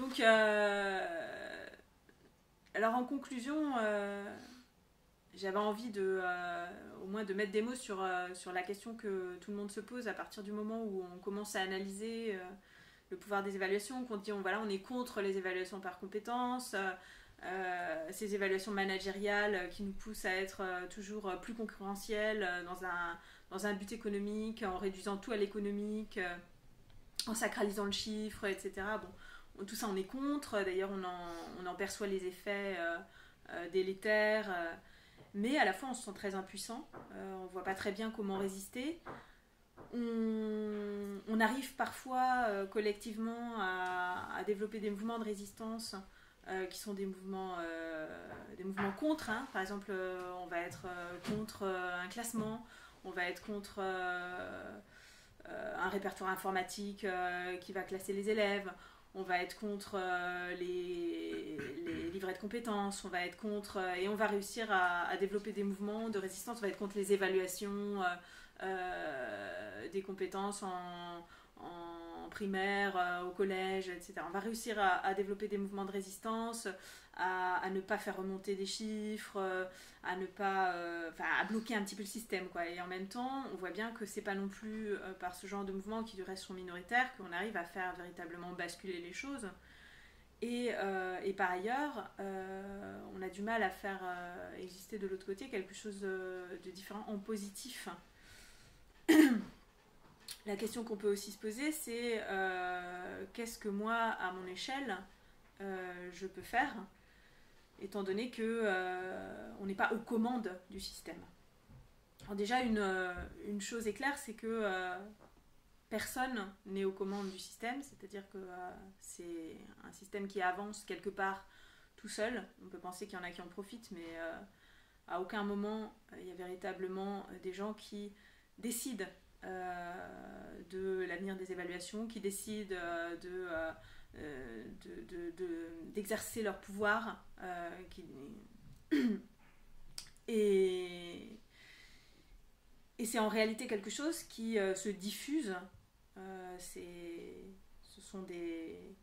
Donc, alors en conclusion, j'avais envie au moins de mettre des mots sur la question que tout le monde se pose à partir du moment où on commence à analyser le pouvoir des évaluations, qu'on dit voilà, on est contre les évaluations par compétences, ces évaluations managériales qui nous poussent à être toujours plus concurrentiels dans un but économique, en réduisant tout à l'économique, en sacralisant le chiffre, etc. Bon, tout ça on est contre, d'ailleurs on en perçoit les effets délétères, mais à la fois on se sent très impuissant, on ne voit pas très bien comment résister. On arrive parfois collectivement à développer des mouvements de résistance qui sont des mouvements contre. Hein. Par exemple, on va être contre un classement, on va être contre un répertoire informatique qui va classer les élèves, on va être contre les livrets de compétences, on va être contre et on va réussir à développer des mouvements de résistance, on va être contre les évaluations des compétences en primaire, au collège, etc. On va réussir à développer des mouvements de résistance, à ne pas faire remonter des chiffres, à ne pas, à bloquer un petit peu le système, quoi. Et en même temps, on voit bien que c'est pas non plus par ce genre de mouvements qui du reste sont minoritaires qu'on arrive à faire véritablement basculer les choses. Et par ailleurs, on a du mal à faire exister de l'autre côté quelque chose de différent en positif. La question qu'on peut aussi se poser, c'est qu'est-ce que moi, à mon échelle, je peux faire, étant donné qu'on n'est pas aux commandes du système. Alors déjà, une chose est claire, c'est que personne n'est aux commandes du système, c'est-à-dire que c'est un système qui avance quelque part tout seul. On peut penser qu'il y en a qui en profitent, mais à aucun moment, il y a véritablement des gens qui décident de l'avenir des évaluations, qui décident d'exercer leur pouvoir. Et c'est en réalité quelque chose qui se diffuse. Ce sont des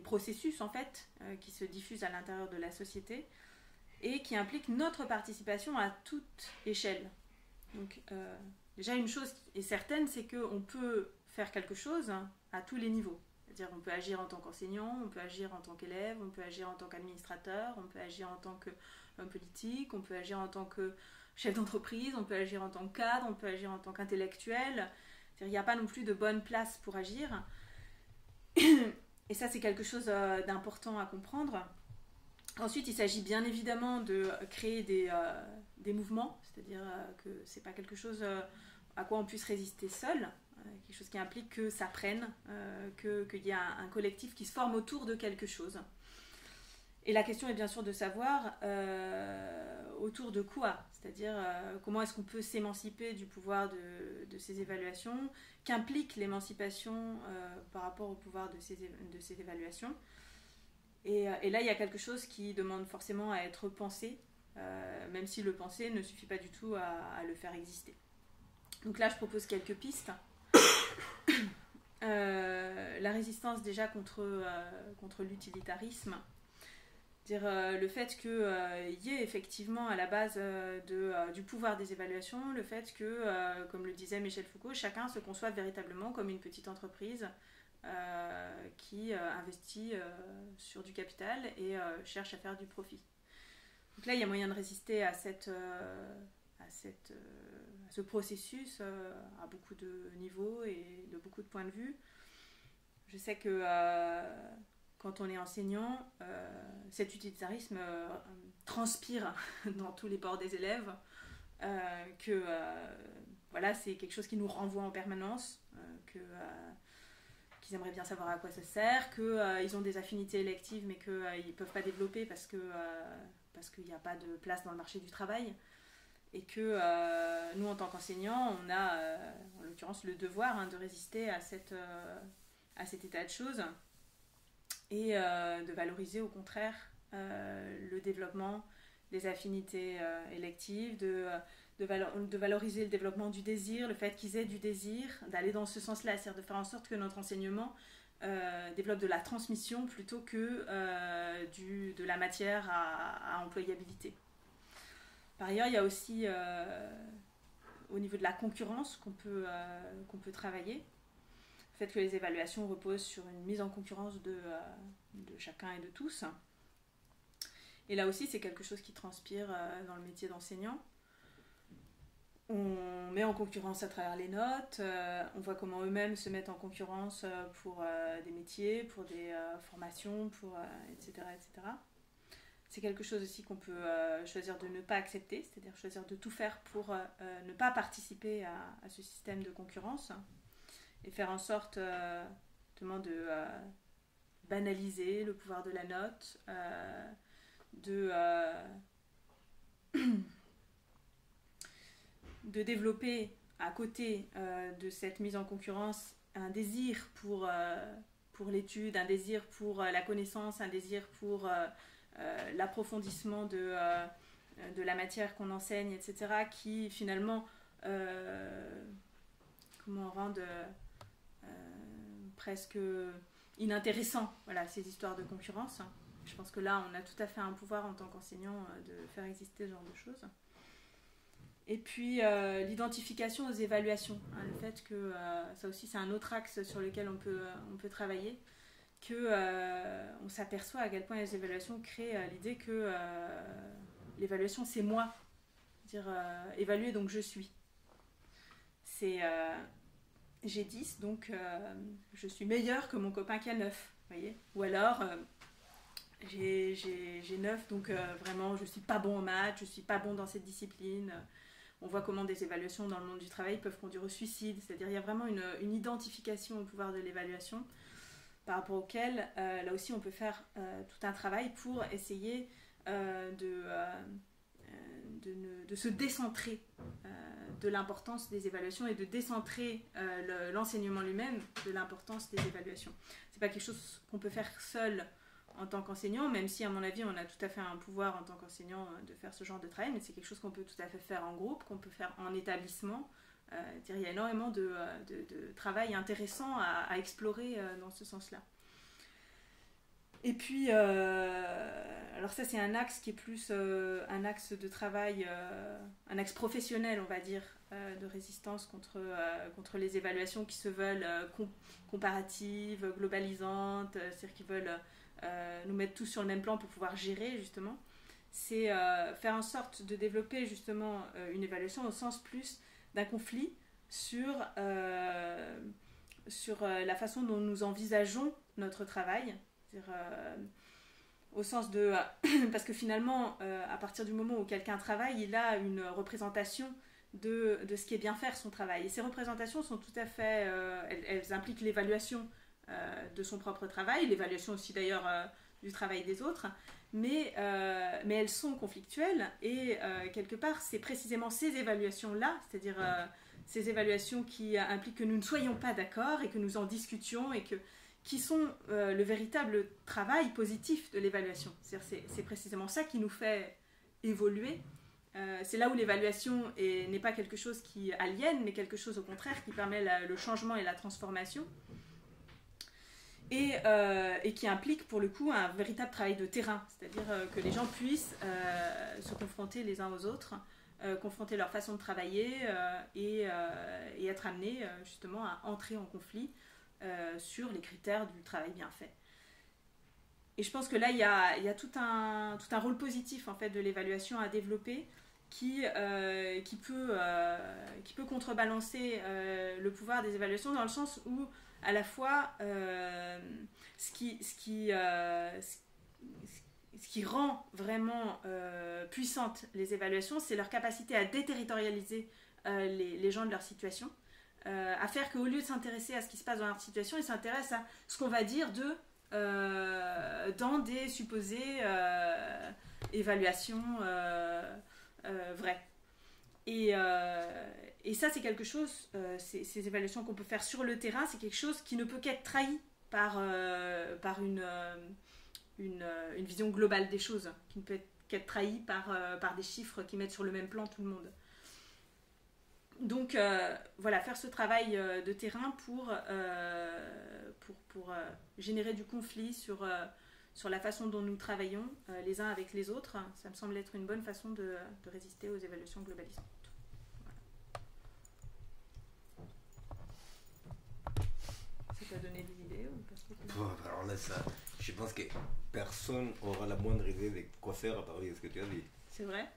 processus en fait qui se diffusent à l'intérieur de la société et qui impliquent notre participation à toute échelle. Donc déjà une chose est certaine, c'est qu'on peut faire quelque chose à tous les niveaux. C'est-à-dire on peut agir en tant qu'enseignant, on peut agir en tant qu'élève, on peut agir en tant qu'administrateur, on peut agir en tant qu'homme politique, on peut agir en tant que chef d'entreprise, on peut agir en tant que cadre, on peut agir en tant qu'intellectuel. C'est-à-dire il n'y a pas non plus de bonne place pour agir. Et ça c'est quelque chose d'important à comprendre. Ensuite, il s'agit bien évidemment de créer des mouvements, c'est-à-dire que ce n'est pas quelque chose à quoi on puisse résister seul, quelque chose qui implique que ça prenne, qu'il y a un collectif qui se forme autour de quelque chose. Et la question est bien sûr de savoir autour de quoi, c'est-à-dire comment est-ce qu'on peut s'émanciper du pouvoir de ces évaluations, qu'implique l'émancipation par rapport au pouvoir de ces évaluations. Et là, il y a quelque chose qui demande forcément à être pensé, même si le penser ne suffit pas du tout à le faire exister. Donc là, je propose quelques pistes. La résistance déjà contre l'utilitarisme, dire le fait qu'il y ait effectivement à la base du pouvoir des évaluations, le fait que, comme le disait Michel Foucault, chacun se conçoive véritablement comme une petite entreprise qui investit sur du capital et cherche à faire du profit. Donc là, il y a moyen de résister à ce processus à beaucoup de niveaux et de beaucoup de points de vue. Je sais que quand on est enseignant, cet utilitarisme transpire dans tous les pores des élèves, voilà, c'est quelque chose qui nous renvoie en permanence, qu'ils aimeraient bien savoir à quoi ça sert, qu'ils ont des affinités électives mais qu'ils ne peuvent pas développer parce qu'il n'y a pas de place dans le marché du travail. Et que nous, en tant qu'enseignants, on a, en l'occurrence, le devoir de résister à cet état de choses et de valoriser, au contraire, le développement des affinités électives, de valoriser le développement du désir, le fait qu'ils aient du désir, d'aller dans ce sens-là, c'est-à-dire de faire en sorte que notre enseignement développe de la transmission plutôt que de la matière à employabilité. Par ailleurs, il y a aussi au niveau de la concurrence qu'on peut travailler. Le fait que les évaluations reposent sur une mise en concurrence de chacun et de tous. Et là aussi, c'est quelque chose qui transpire dans le métier d'enseignant. On met en concurrence à travers les notes, on voit comment eux-mêmes se mettent en concurrence pour des métiers, pour des formations, etc., etc. C'est quelque chose aussi qu'on peut choisir de ne pas accepter, c'est-à-dire choisir de tout faire pour ne pas participer à ce système de concurrence et faire en sorte de banaliser le pouvoir de la note, de développer à côté de cette mise en concurrence un désir pour l'étude, un désir pour la connaissance, un désir pour l'approfondissement de la matière qu'on enseigne, etc., qui finalement rendent presque inintéressant ces histoires de concurrence. Je pense que là, on a tout à fait un pouvoir en tant qu'enseignant de faire exister ce genre de choses. Et puis l'identification aux évaluations, le fait que ça aussi c'est un autre axe sur lequel on peut travailler, on s'aperçoit à quel point les évaluations créent l'idée que l'évaluation c'est moi, dire évaluer donc je suis. C'est j'ai 10 donc je suis meilleur que mon copain qui a 9, voyez. Ou alors j'ai 9 donc vraiment je suis pas bon en maths, je suis pas bon dans cette discipline. On voit comment des évaluations dans le monde du travail peuvent conduire au suicide. C'est-à-dire qu'il y a vraiment une identification au pouvoir de l'évaluation par rapport auquel, là aussi, on peut faire tout un travail pour essayer de se décentrer de l'importance des évaluations et de décentrer l'enseignement lui-même de l'importance des évaluations. C'est pas quelque chose qu'on peut faire seul en tant qu'enseignant, même si à mon avis on a tout à fait un pouvoir en tant qu'enseignant de faire ce genre de travail, mais c'est quelque chose qu'on peut tout à fait faire en groupe, qu'on peut faire en établissement. Il y a énormément de travail intéressant à explorer dans ce sens-là. Et puis, alors ça c'est un axe qui est plus un axe de travail, un axe professionnel on va dire, de résistance contre les évaluations qui se veulent comparatives, globalisantes, c'est-à-dire qui veulent nous mettre tous sur le même plan pour pouvoir gérer justement. C'est faire en sorte de développer justement une évaluation au sens plus d'un conflit sur la façon dont nous envisageons notre travail. Au sens de parce que finalement à partir du moment où quelqu'un travaille, il a une représentation de ce qui est bien faire son travail, et ces représentations sont tout à fait elles impliquent l'évaluation de son propre travail, l'évaluation aussi d'ailleurs du travail des autres, mais elles sont conflictuelles et quelque part c'est précisément ces évaluations là, c'est-à-dire ces évaluations qui impliquent que nous ne soyons pas d'accord et que nous en discutions et qui sont le véritable travail positif de l'évaluation. C'est précisément ça qui nous fait évoluer. C'est là où l'évaluation n'est pas quelque chose qui aliène, mais quelque chose au contraire qui permet le changement et la transformation. Et qui implique pour le coup un véritable travail de terrain, c'est-à-dire que les gens puissent se confronter les uns aux autres, confronter leur façon de travailler et être amenés justement à entrer en conflit sur les critères du travail bien fait. Et je pense que là il y a tout un rôle positif en fait de l'évaluation à développer qui peut contrebalancer le pouvoir des évaluations, dans le sens où à la fois ce qui rend vraiment puissantes les évaluations, c'est leur capacité à déterritorialiser les gens de leur situation, à faire qu'au lieu de s'intéresser à ce qui se passe dans leur situation, ils s'intéressent à ce qu'on va dire d'eux dans des supposées évaluations vraies. Et ça c'est quelque chose, ces évaluations qu'on peut faire sur le terrain, c'est quelque chose qui ne peut qu'être trahi par une vision globale des choses, qui ne peut qu'être trahi par des chiffres qui mettent sur le même plan tout le monde. Donc voilà, faire ce travail de terrain pour générer du conflit sur la façon dont nous travaillons les uns avec les autres, ça me semble être une bonne façon de résister aux évaluations globalisantes. Ça t'a donné des idées ou pas? Alors là, ça, je pense que personne aura la moindre idée de quoi faire à partir de ce que tu as dit. C'est vrai?